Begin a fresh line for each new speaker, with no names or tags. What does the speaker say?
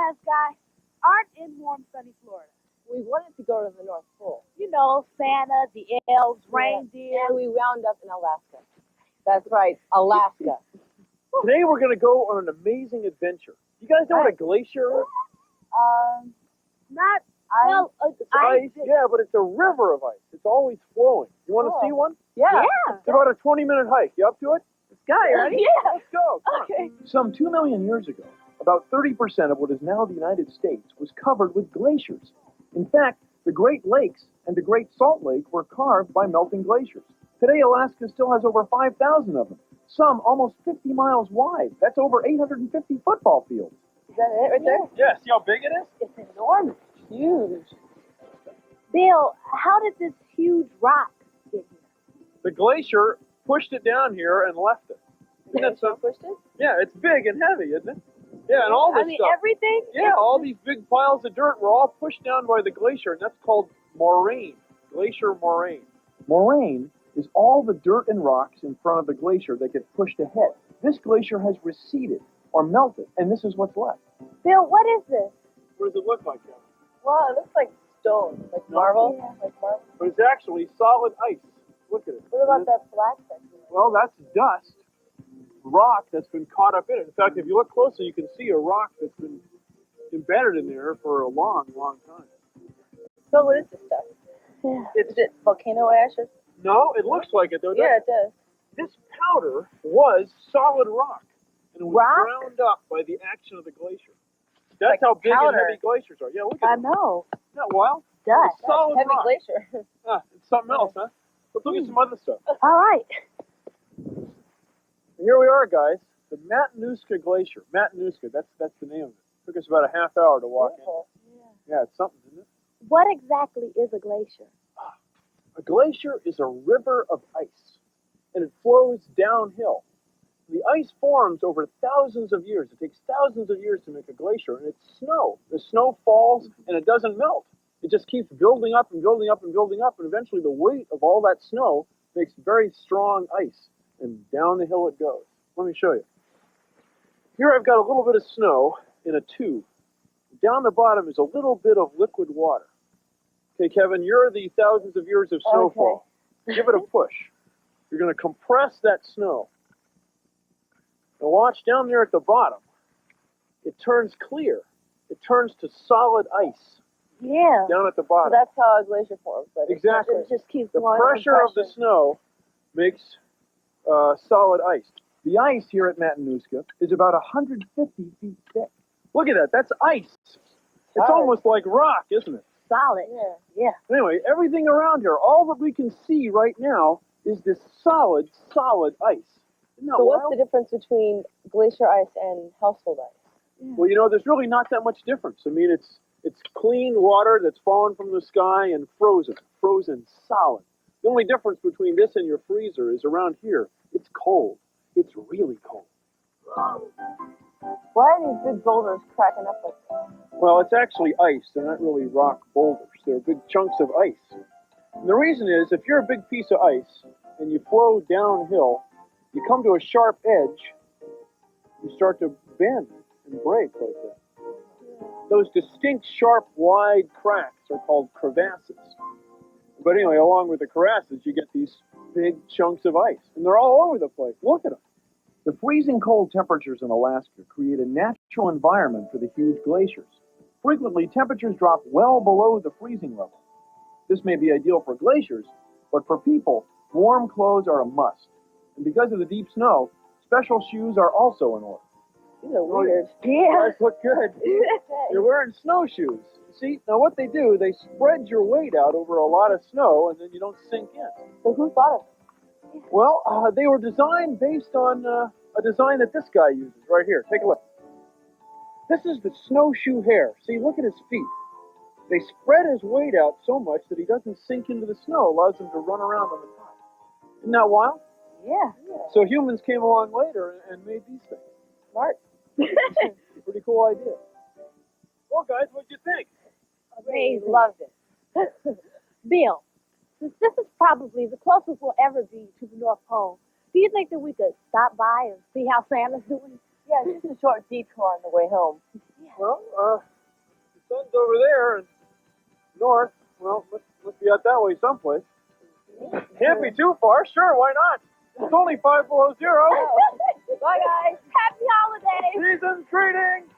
forecast guy aren't in warm, sunny Florida.
We wanted to go to the North Pole.
You know, Santa, the elves, reindeer.
And we wound up in Alaska. That's right, Alaska.
Today we're going to go on an amazing adventure. You guys know what a glacier is?
Not
Ice.
well.
It's ice, yeah, but it's a river of ice. It's always flowing. You want to see one?
Yeah.
Yeah.
It's about a 20-minute hike. You up to it?
Sky, ready?
Yeah.
Let's go. Come on.
Okay.
Some 2 million years ago, about 30% of what is now the United States was covered with glaciers. In fact, the Great Lakes and the Great Salt Lake were carved by melting glaciers. Today, Alaska still has over 5,000 of them, some almost 50 miles wide. That's over 850 football fields.
Is that it right there?
Yeah, see how big it is?
It's enormous.
Huge.
Bill, how did this huge rock get here?
The glacier pushed it down here and left it. Isn't that
So
something?
pushed it?
Yeah, it's big and heavy, isn't it? Yeah, and all this
I mean,
stuff.
everything?
Yeah, all these big piles of dirt were all pushed down by the glacier, and that's called moraine, glacier moraine. Moraine is all the dirt and rocks in front of the glacier that get pushed ahead. This glacier has receded or melted, and this is what's left.
Bill, what is this?
What does it look like, Kevin?
Well, it looks like stone, like marble.
Yeah.
Like marble.
But it's actually solid ice. Look at it.
What about that black section?
Well, that's dust, rock that's been caught up in it. In fact, if you look closer, you can see a rock that's been embedded in there for a long, long time.
So what is this stuff?
Yeah.
Is it volcano ashes?
No, it looks like it, though.
Yeah, it does.
This powder was solid rock, and it was
Rock?
ground up by the action of the glacier. That's
Like
how big
powder.
and heavy glaciers are. Yeah, look
I
at it.
know.
Isn't that wild?
Dust.
It's solid
Heavy
rock.
glacier.
Ah, it's something else, huh? Let's look at some other stuff.
All right.
And here we are, guys. The Matanuska Glacier. Matanuska, that's the name of it. Took us about a half hour to walk in.
Beautiful.
Yeah, it's something, isn't it?
What exactly is a glacier?
A glacier is a river of ice, and it flows downhill. The ice forms over thousands of years. It takes thousands of years to make a glacier, and it's snow. The snow falls, and it doesn't melt. It just keeps building up and building up and building up, and eventually the weight of all that snow makes very strong ice, and down the hill it goes. Let me show you. Here I've got a little bit of snow in a tube. Down the bottom is a little bit of liquid water. Okay, Kevin, you're the thousands of years of snowfall. Give it a push. You're going to compress that snow. Now watch down there at the bottom. It turns clear. It turns to solid ice
Yeah.
down at the
So
bottom.
that's how a glacier forms. But
Exactly.
It just keeps
The
going.
pressure of the snow makes solid ice. The ice here at Matanuska is about 150 feet thick. Look at that. That's ice. It's
Solid.
almost like rock, isn't it?
Solid.
Yeah.
Yeah.
Anyway, everything around here, all that we can see right now is this solid ice. Isn't that
So what's
wild?
the difference between glacier ice and household ice?
Well, you know, there's really not that much difference. I mean, it's clean water that's fallen from the sky and frozen solid. The only difference between this and your freezer is around here, it's cold. It's really cold.
Why are these big boulders cracking up like that?
Well, it's actually ice. They're not really rock boulders. They're big chunks of ice. And the reason is, if you're a big piece of ice and you flow downhill, you come to a sharp edge, you start to bend and break like that. Those distinct, sharp, wide cracks are called crevasses. But anyway, along with the crevasses, you get these big chunks of ice. And they're all over the place. Look at them. The freezing cold temperatures in Alaska create a natural environment for the huge glaciers. Frequently, temperatures drop well below the freezing level. This may be ideal for glaciers, but for people, warm clothes are a must. And because of the deep snow, special shoes are also in order.
These are weird.
Yeah.
Guys look good. You're wearing snowshoes. See, now what they do, they spread your weight out over a lot of snow, and then you don't sink in.
So who thought of it?
Well, they were designed based on a design that this guy uses right here. Take a look. This is the snowshoe hair. See, look at his feet. They spread his weight out so much that he doesn't sink into the snow, allows him to run around on the top. Isn't that wild?
Yeah.
So humans came along later and made these things.
Smart.
Pretty cool idea. Well, guys, what'd you think?
Amazing.
Loved it.
Bill, since this is probably the closest we'll ever be to the North Pole, do you think that we could stop by and see how Santa's doing?
Yeah, just a short detour on the way home.
Yeah.
Well, the sun's over there and north. Well, let's be out that way someplace. Can't be too far. Sure, why not? It's only 5 below zero.
Bye, guys.
Happy holidays.
Season's greetings.